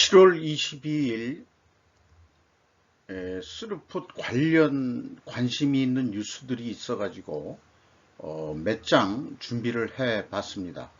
7월 22일 스루폿 관련 관심이 있는 뉴스들이 있어가지고 몇 장 준비를 해 봤습니다.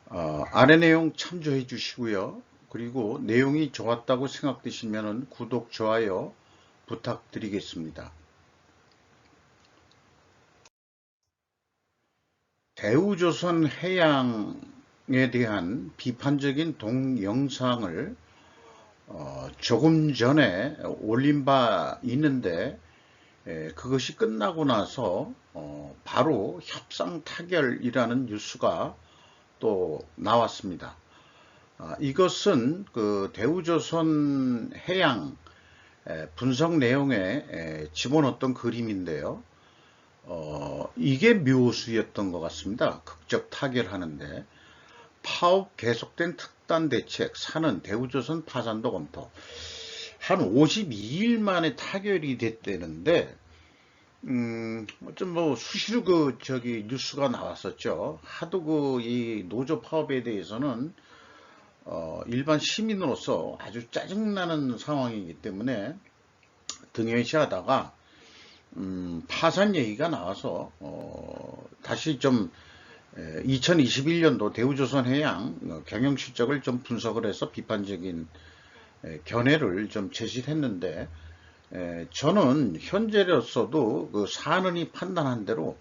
아래 내용 참조해 주시고요. 그리고 내용이 좋았다고 생각되시면 구독, 좋아요 부탁드리겠습니다. 대우조선 해양에 대한 비판적인 동영상을 조금 전에 올린 바 있는데 그것이 끝나고 나서 바로 협상 타결이라는 뉴스가 또 나왔습니다. 이것은 그 대우조선 해양 분석 내용에 집어넣었던 그림인데요. 이게 묘수였던 것 같습니다. 극적 타결하는데 파업 계속된 특단 대책, 사는 대우조선 파산도 검토. 한 52일 만에 타결이 됐다는데, 좀 수시로 뉴스가 나왔었죠. 하도 이 노조 파업에 대해서는, 일반 시민으로서 아주 짜증나는 상황이기 때문에 등연시하다가, 파산 얘기가 나와서, 다시 좀 2021년도 대우조선 해양 경영 실적을 좀 분석을 해서 비판적인 견해를 좀 제시했는데, 저는 현재로서도 그 산은이 판단한 대로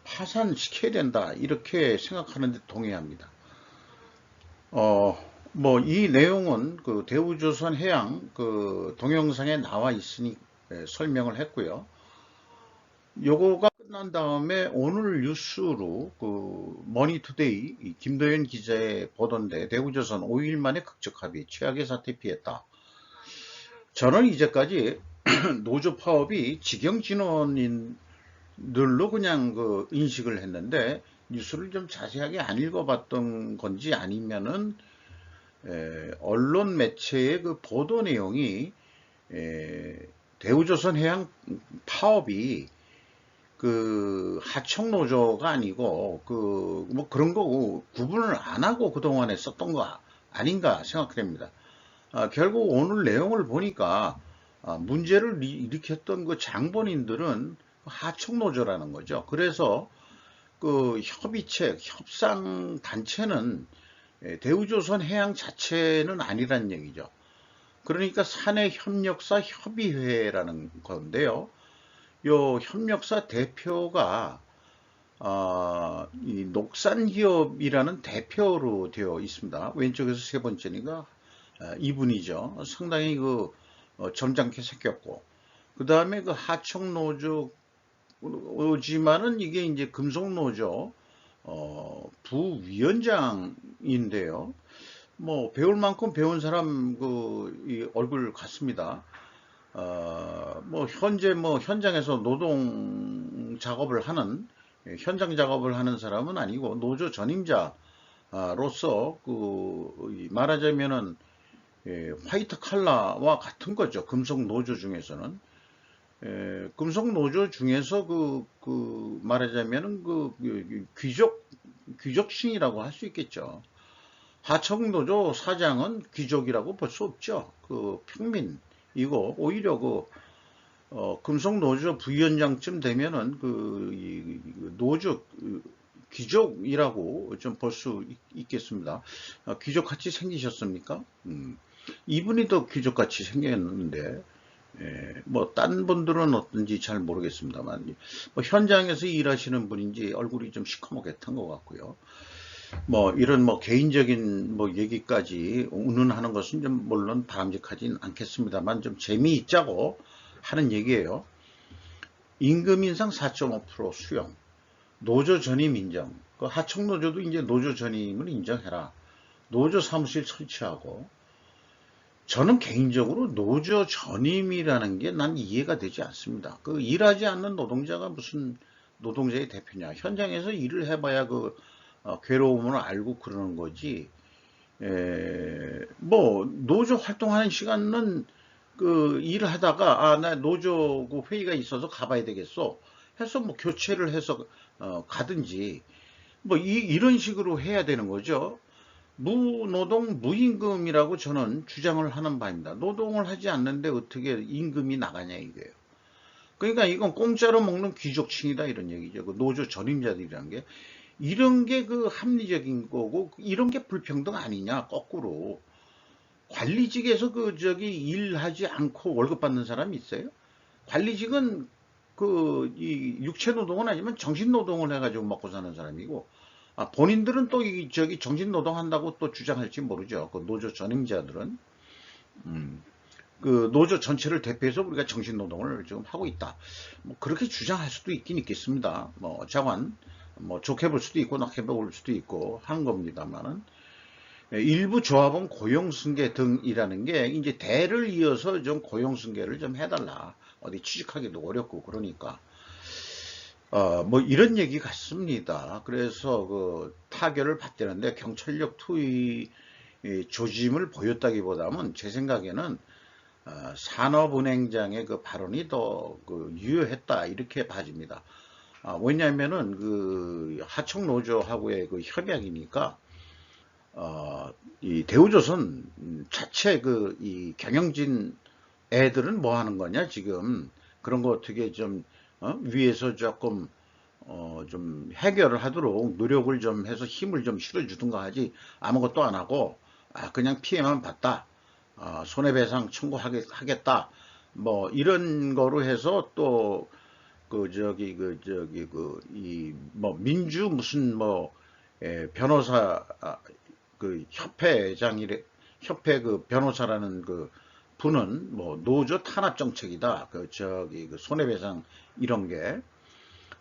파산시켜야 된다 이렇게 생각하는데 동의합니다. 이 내용은 그 대우조선 해양 그 동영상에 나와 있으니 설명을 했고요. 요거가 끝난 다음에 오늘 뉴스로 그 머니투데이 김도연 기자의 보도인데 대우조선 5일 만에 극적 합의 최악의 사태 피했다. 저는 이제까지 노조 파업이 직영진원인들로 그냥 그 인식을 했는데 뉴스를 좀 자세하게 안 읽어봤던 건지 아니면은 언론 매체의 그 보도 내용이 대우조선 해양 파업이 그 하청노조가 아니고 뭐 그런 거 구분을 안 하고 그동안에 썼던 거 아닌가 생각됩니다. 결국 오늘 내용을 보니까 문제를 일으켰던 그 장본인들은 하청노조라는 거죠. 그래서 그 협의체, 협상 단체는 대우조선 해양 자체는 아니란 얘기죠. 그러니까 사내협력사 협의회라는 건데요. 요 협력사 대표가 이 녹산기업이라는 대표로 되어 있습니다. 왼쪽에서 세 번째니까 이분이죠. 상당히 점잖게 생겼고, 그 다음에 그 하청노조지만은 이게 이제 금속노조 부위원장인데요. 뭐 배울 만큼 배운 사람 이 얼굴 같습니다. 현재 현장에서 노동 작업을 하는, 현장 작업을 하는 사람은 아니고, 노조 전임자로서, 말하자면은, 화이트 칼라와 같은 거죠. 금속 노조 중에서는. 금속 노조 중에서 말하자면은 귀족층이라고 할 수 있겠죠. 하청노조 사장은 귀족이라고 볼 수 없죠. 평민이고, 오히려 금속노조 부위원장쯤 되면은 노조 귀족이라고 좀 볼 수 있겠습니다. 귀족같이 생기셨습니까? 이분이 더 귀족같이 생겼는데, 딴 분들은 어떤지 잘 모르겠습니다만, 현장에서 일하시는 분인지 얼굴이 좀 시커멓게 탄 것 같고요. 이런 개인적인 얘기까지 운운하는 것은 좀 물론 바람직하진 않겠습니다만 좀 재미있자고 하는 얘기예요. 임금 인상 4.5% 수용, 노조 전임 인정. 그 하청노조도 이제 노조 전임을 인정해라. 노조 사무실 설치하고. 저는 개인적으로 노조 전임이라는 게 난 이해가 되지 않습니다. 일하지 않는 노동자가 무슨 노동자의 대표냐. 현장에서 일을 해봐야 괴로움을 알고 그러는 거지. 노조 활동하는 시간은 일을 하다가, 나 노조 회의가 있어서 가봐야 되겠어 해서 교체를 해서 가든지, 이런 식으로 해야 되는 거죠. 무노동 무임금이라고 저는 주장을 하는 바입니다. 노동을 하지 않는데 어떻게 임금이 나가냐 이거예요. 그러니까 이건 공짜로 먹는 귀족층이다 이런 얘기죠. 그 노조 전임자들이란 게 이런 게 그 합리적인 거고 이런 게 불평등 아니냐 거꾸로. 관리직에서 그 저기 일하지 않고 월급 받는 사람이 있어요? 관리직은 그 이 육체 노동은 아니지만 정신 노동을 해가지고 먹고 사는 사람이고, 본인들은 또 이 저기 정신 노동 한다고 또 주장할지 모르죠. 그 노조 전임자들은 그 노조 전체를 대표해서 우리가 정신 노동을 지금 하고 있다. 뭐 그렇게 주장할 수도 있긴 있겠습니다. 뭐 자관 뭐 좋게 볼 수도 있고 나쁘게 볼 수도 있고 하는 겁니다만은. 일부 조합원 고용승계 등이라는 게 이제 대를 이어서 좀 고용승계를 좀 해달라. 어디 취직하기도 어렵고 그러니까. 뭐 이런 얘기 같습니다. 그래서 그 타결을 받대는데 경찰력 투입 조짐을 보였다기보다는 제 생각에는 산업은행장의 그 발언이 더 그 유효했다 이렇게 봐집니다. 왜냐하면은 그 하청노조하고의 그 협약이니까 이 대우조선 자체 그 이 경영진 애들은 뭐 하는 거냐 지금 그런 거 어떻게 좀 위에서 조금 좀 해결을 하도록 노력을 좀 해서 힘을 좀 실어주든가 하지 아무것도 안 하고 그냥 피해만 봤다. 손해배상 청구하겠다. 뭐 이런 거로 해서 또 그 저기 이 뭐 민주 무슨 뭐 변호사 그 협회장이래 협회 그 변호사라는 그 분은 뭐 노조 탄압 정책이다. 그 저기 그 손해배상 이런 게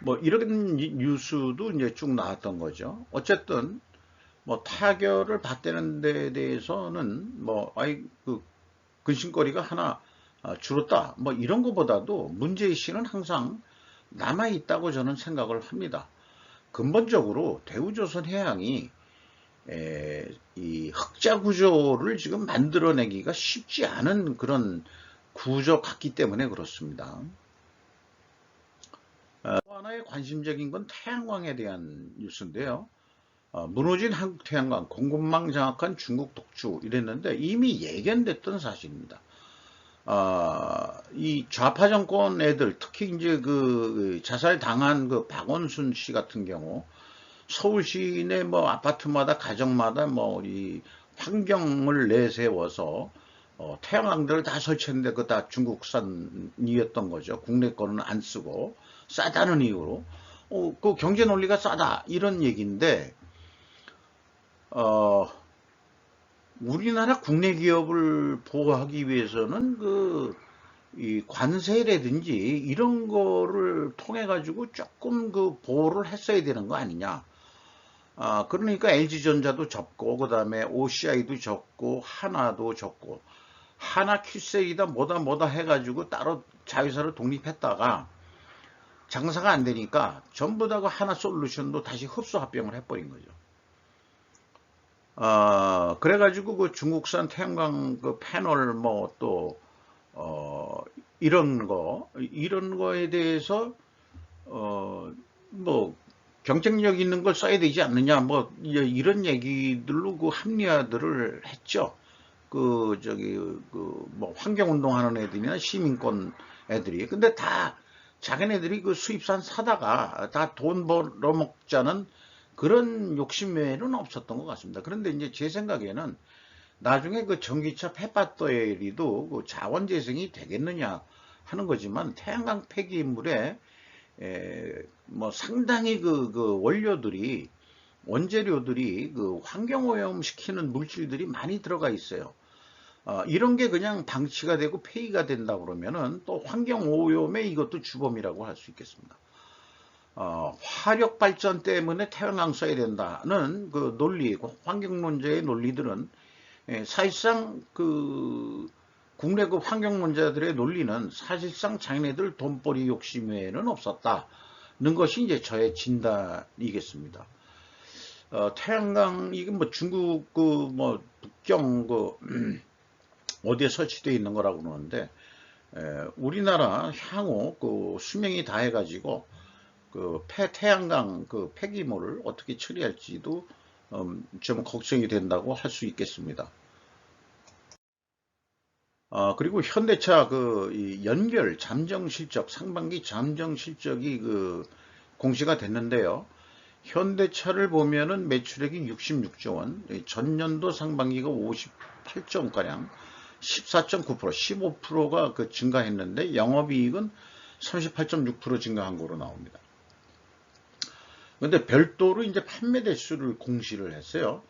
뭐 이런 뉴스도 이제 쭉 나왔던 거죠. 어쨌든 뭐 타결을 받대는 데 대해서는 뭐 아이 그 근심거리가 하나 줄었다. 뭐 이런 것보다도 문제의식은 항상 남아 있다고 저는 생각을 합니다. 근본적으로 대우조선해양이 이 흑자 구조를 지금 만들어내기가 쉽지 않은 그런 구조 같기 때문에 그렇습니다. 또 하나의 관심적인 건 태양광에 대한 뉴스인데요. 무너진 한국 태양광, 공급망 장악한 중국 독주 이랬는데 이미 예견됐던 사실입니다. 이 좌파 정권 애들, 특히 이제 그 자살 당한 그 박원순 씨 같은 경우 서울 시내 뭐 아파트마다 가정마다 뭐 이 환경을 내세워서 태양광들을 다 설치했는데 그거 다 중국산이었던 거죠. 국내 거는 안 쓰고 싸다는 이유로 그 경제 논리가 싸다 이런 얘기인데 우리나라 국내 기업을 보호하기 위해서는 이 관세라든지 이런 거를 통해 가지고 조금 그 보호를 했어야 되는 거 아니냐. 그러니까 LG전자도 접고 그다음에 OCI도 접고 하나도 접고 하나 큐세이다 뭐다 해가지고 따로 자회사로 독립했다가 장사가 안 되니까 전부 다 그 하나 솔루션도 다시 흡수 합병을 해버린 거죠. 그래가지고 그 중국산 태양광 그 패널 뭐 또 이런 거에 대해서 뭐 경쟁력 있는 걸 써야 되지 않느냐 뭐 이런 얘기들로 그 합리화들을 했죠. 그 저기 그 뭐 환경운동하는 애들이나 시민권 애들이 근데 다 자기네들이 그 수입산 사다가 다 돈 벌어먹자는 그런 욕심 외에는 없었던 것 같습니다. 그런데 이제 제 생각에는 나중에 그 전기차 폐배터리도 그 자원재생이 되겠느냐 하는 거지만 태양광 폐기물에 뭐 상당히 그 원료들이 원재료들이 그 환경오염 시키는 물질들이 많이 들어가 있어요. 이런 게 그냥 방치가 되고 폐기가 된다 그러면은 또 환경오염에 이것도 주범이라고 할 수 있겠습니다. 화력 발전 때문에 태양광 써야 된다는 그 논리, 환경론자의 논리들은 사실상 그 국내 그 환경론자들의 논리는 사실상 자기네들 돈벌이 욕심 외에는 없었다는 것이 이제 저의 진단이겠습니다. 태양광 이게 뭐 중국 그 뭐 북경 그 어디에 설치되어 있는 거라고 그러는데 우리나라 향후 그 수명이 다해가지고 그 태양광 그 폐기물을 어떻게 처리할지도 좀 걱정이 된다고 할 수 있겠습니다. 그리고 현대차 이 연결 잠정 실적, 상반기 잠정 실적이 공시가 됐는데요. 현대차를 보면은 매출액이 66조 원, 전년도 상반기가 58조 원가량, 14.9%, 15%가 증가했는데 영업이익은 38.6% 증가한 거로 나옵니다. 근데 별도로 이제 판매 대수를 공시를 했어요.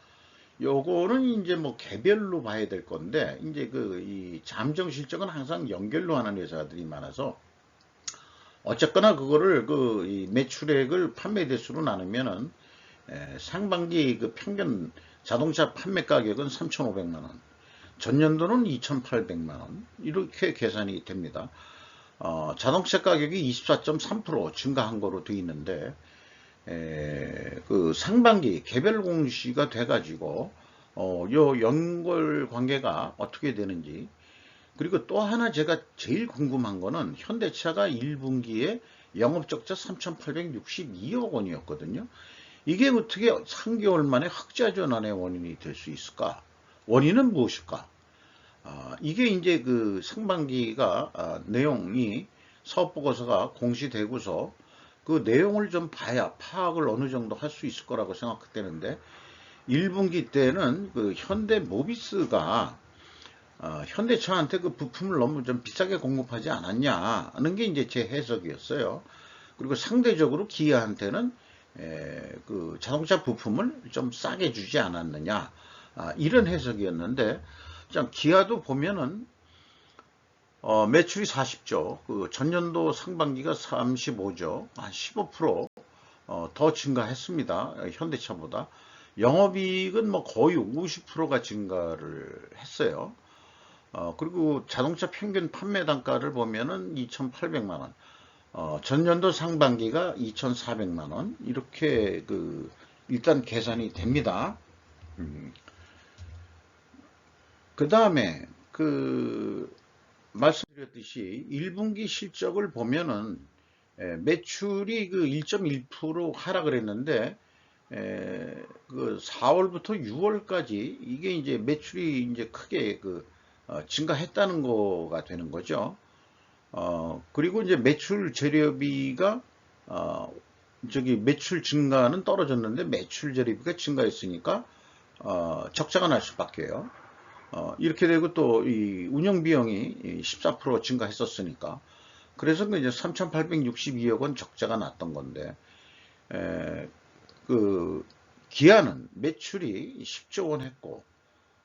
요거는 이제 뭐 개별로 봐야 될 건데, 이제 이 잠정 실적은 항상 연결로 하는 회사들이 많아서, 어쨌거나 그거를 이 매출액을 판매 대수로 나누면은, 상반기 평균 자동차 판매 가격은 3,500만 원, 전년도는 2,800만 원, 이렇게 계산이 됩니다. 자동차 가격이 24.3% 증가한 거로 되어 있는데, 상반기 개별 공시가 돼가지고 요 연결 관계가 어떻게 되는지, 그리고 또 하나 제가 제일 궁금한 거는 현대차가 1분기에 영업적자 3,862억 원이었거든요. 이게 어떻게 3개월 만에 흑자 전환의 원인이 될 수 있을까? 원인은 무엇일까? 이게 이제 상반기가 내용이 사업보고서가 공시되고서 그 내용을 좀 봐야 파악을 어느 정도 할 수 있을 거라고 생각되는데, 1분기 때는 현대모비스가 현대차한테 부품을 너무 좀 비싸게 공급하지 않았냐 하는 게 이제 제 해석이었어요. 그리고 상대적으로 기아한테는 자동차 부품을 좀 싸게 주지 않았느냐, 이런 해석이었는데, 기아도 보면은 매출이 40조, 전년도 상반기가 35조, 한 15%더 증가했습니다. 현대차보다. 영업이익은 뭐 거의 50%가 증가를 했어요. 그리고 자동차 평균 판매 단가를 보면은 2,800만 원, 전년도 상반기가 2,400만 원, 이렇게 일단 계산이 됩니다. 그 다음에 말씀드렸듯이 1분기 실적을 보면은 매출이 1.1% 하락을 했는데, 4월부터 6월까지 이게 이제 매출이 이제 크게 증가했다는 거가 되는 거죠. 그리고 이제 매출 재료비가 매출 증가는 떨어졌는데 매출 재료비가 증가했으니까 적자가 날 수밖에요. 이렇게 되고 또 이 운영 비용이 14% 증가했었으니까, 그래서 이제 3,862억 원 적자가 났던 건데, 기아는 매출이 10조 원 했고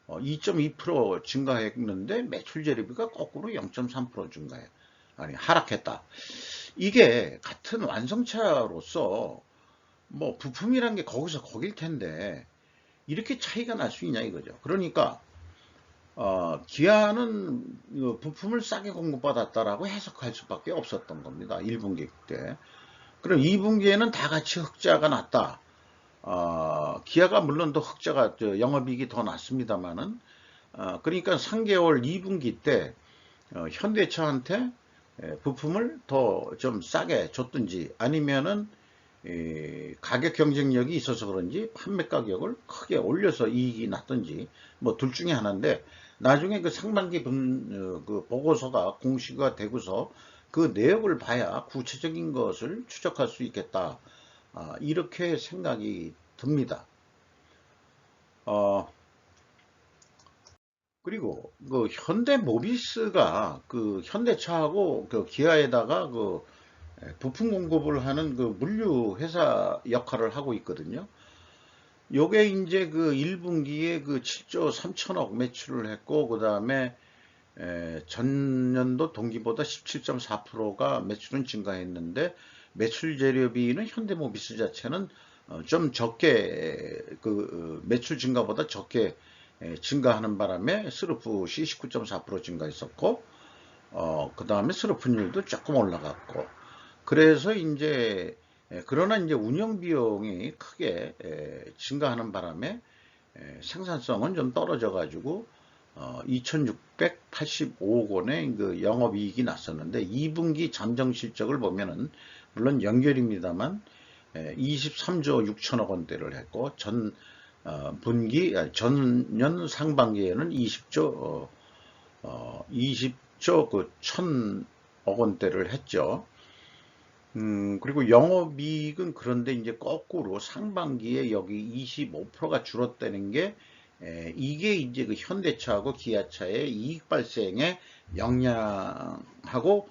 2.2% 증가했는데 매출 재료비가 거꾸로 0.3% 증가해. 아니, 하락했다. 이게 같은 완성차로서 뭐 부품이란 게 거기서 거길 텐데 이렇게 차이가 날 수 있냐 이거죠. 그러니까 기아는 부품을 싸게 공급받았다라고 해석할 수밖에 없었던 겁니다. 1분기 때. 그럼 2분기에는 다 같이 흑자가 났다. 기아가 물론 더 흑자가 영업이익이 더 났습니다만은, 그러니까 3개월 2분기 때 현대차한테 부품을 더 좀 싸게 줬든지, 아니면은 가격 경쟁력이 있어서 그런지 판매 가격을 크게 올려서 이익이 났든지, 뭐 둘 중에 하나인데, 나중에 상반기 보고서가 공시가 되고서 그 내역을 봐야 구체적인 것을 추적할 수 있겠다. 이렇게 생각이 듭니다. 그리고 현대모비스가 현대차하고 기아에다가 부품 공급을 하는 물류 회사 역할을 하고 있거든요. 요게 이제 1분기에 7조 3천억 매출을 했고, 그 다음에 전년도 동기보다 17.4%가 매출은 증가했는데, 매출 재료비는 현대모비스 자체는 좀 적게 매출 증가보다 적게 증가하는 바람에 스루프시 19.4% 증가했었고, 그 다음에 스루프율도 조금 올라갔고, 그래서 이제 그러나 이제 운영 비용이 크게 증가하는 바람에 생산성은 좀 떨어져 가지고 2,685억 원의 영업이익이 났었는데, 2분기 잠정 실적을 보면은 물론 연결입니다만 23조 6천억 원대를 했고, 전년 상반기에는 20조 그 1,000억 원대를 했죠. 그리고 영업이익은 그런데 이제 거꾸로 상반기에 여기 25%가 줄었다는 게 이게 이제 그 현대차하고 기아차의 이익 발생에 영향하고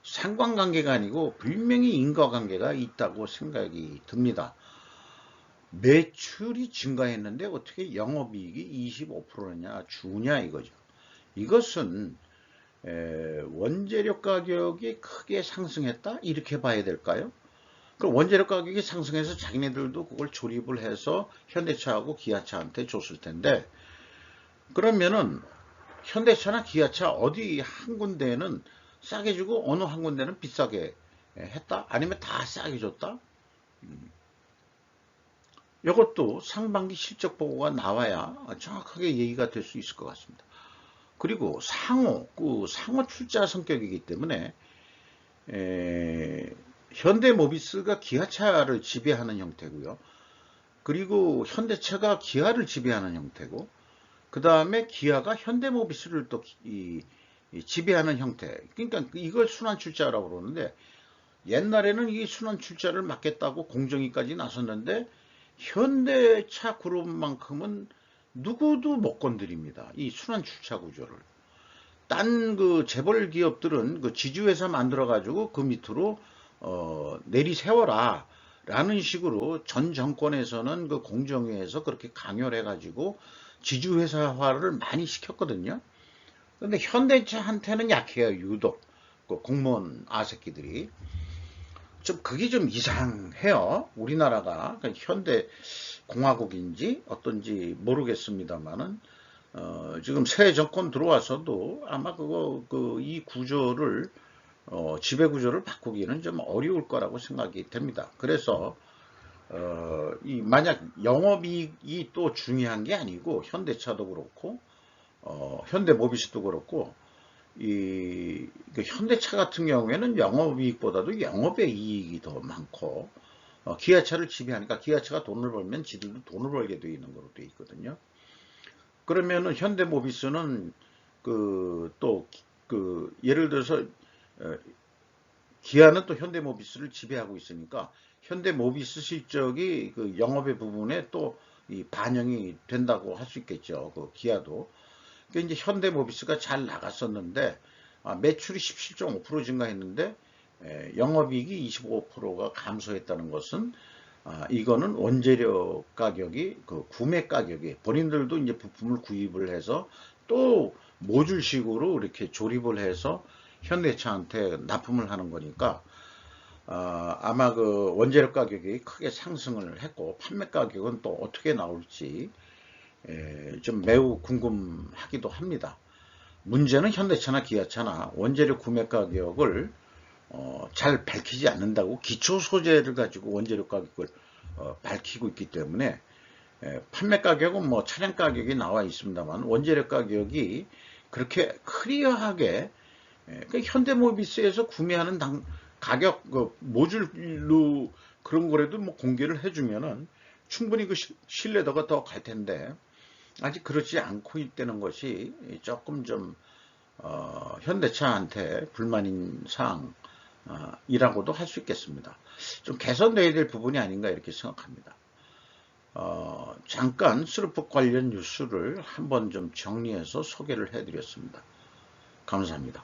상관관계가 아니고 분명히 인과관계가 있다고 생각이 듭니다. 매출이 증가했는데 어떻게 영업이익이 25%냐 주냐 이거죠. 이것은 원재료 가격이 크게 상승했다 이렇게 봐야 될까요? 그럼 원재료 가격이 상승해서 자기네들도 그걸 조립을 해서 현대차하고 기아차한테 줬을 텐데, 그러면은 현대차나 기아차 어디 한 군데는 싸게 주고 어느 한 군데는 비싸게 했다? 아니면 다 싸게 줬다? 이것도 상반기 실적 보고가 나와야 정확하게 얘기가 될 수 있을 것 같습니다. 그리고 상호 출자 성격이기 때문에 현대모비스가 기아차를 지배하는 형태고요. 그리고 현대차가 기아를 지배하는 형태고, 그 다음에 기아가 현대모비스를 또 지배하는 형태. 그러니까 이걸 순환출자라고 그러는데, 옛날에는 이 순환출자를 막겠다고 공정위까지 나섰는데 현대차 그룹만큼은 누구도 못 건드립니다. 이 순환출자 구조를. 딴 그 재벌 기업들은 그 지주회사 만들어가지고 그 밑으로 내리세워라 라는 식으로 전 정권에서는 그 공정위에서 그렇게 강요를 해가지고 지주회사화를 많이 시켰거든요. 근데 현대차한테는 약해요. 유독 그 공무원 아새끼들이. 좀 그게 좀 이상해요. 우리나라가 현대 공화국인지 어떤지 모르겠습니다만은 지금 새 정권 들어와서도 아마 이 구조를 지배 구조를 바꾸기는 좀 어려울 거라고 생각이 됩니다. 그래서 만약 영업이익이 또 중요한 게 아니고 현대차도 그렇고 현대모비스도 그렇고 그 현대차 같은 경우에는 영업이익보다도 영업의 이익이 더 많고 기아차를 지배하니까 기아차가 돈을 벌면 지들도 돈을 벌게 되어 있는 거로 되어 있거든요. 그러면은 현대모비스는 예를 들어서 기아는 또 현대모비스를 지배하고 있으니까 현대모비스 실적이 그 영업의 부분에 또 반영이 된다고 할 수 있겠죠. 그 기아도. 그러니까 이제 현대모비스가 잘 나갔었는데 매출이 17.5% 증가했는데 영업이익이 25%가 감소했다는 것은 이거는 원재료 가격이 그 구매 가격이 본인들도 이제 부품을 구입을 해서 또 모듈식으로 이렇게 조립을 해서 현대차한테 납품을 하는 거니까 아마 그 원재료 가격이 크게 상승을 했고 판매 가격은 또 어떻게 나올지 좀 매우 궁금하기도 합니다. 문제는 현대차나 기아차나 원재료 구매 가격을 잘 밝히지 않는다고 기초 소재를 가지고 원재료 가격을 밝히고 있기 때문에 판매 가격은 뭐 차량 가격이 나와 있습니다만 원재료 가격이 그렇게 클리어하게 현대모비스에서 구매하는 가격 모듈로 그런 거라도 뭐 공개를 해주면은 충분히 그 신뢰도가 더 갈 텐데 아직 그렇지 않고 있다는 것이 조금 좀 현대차한테 불만인 사항이라고도 할 수 있겠습니다. 좀 개선돼야 될 부분이 아닌가 이렇게 생각합니다. 잠깐 스루프 관련 뉴스를 한번 좀 정리해서 소개를 해드렸습니다. 감사합니다.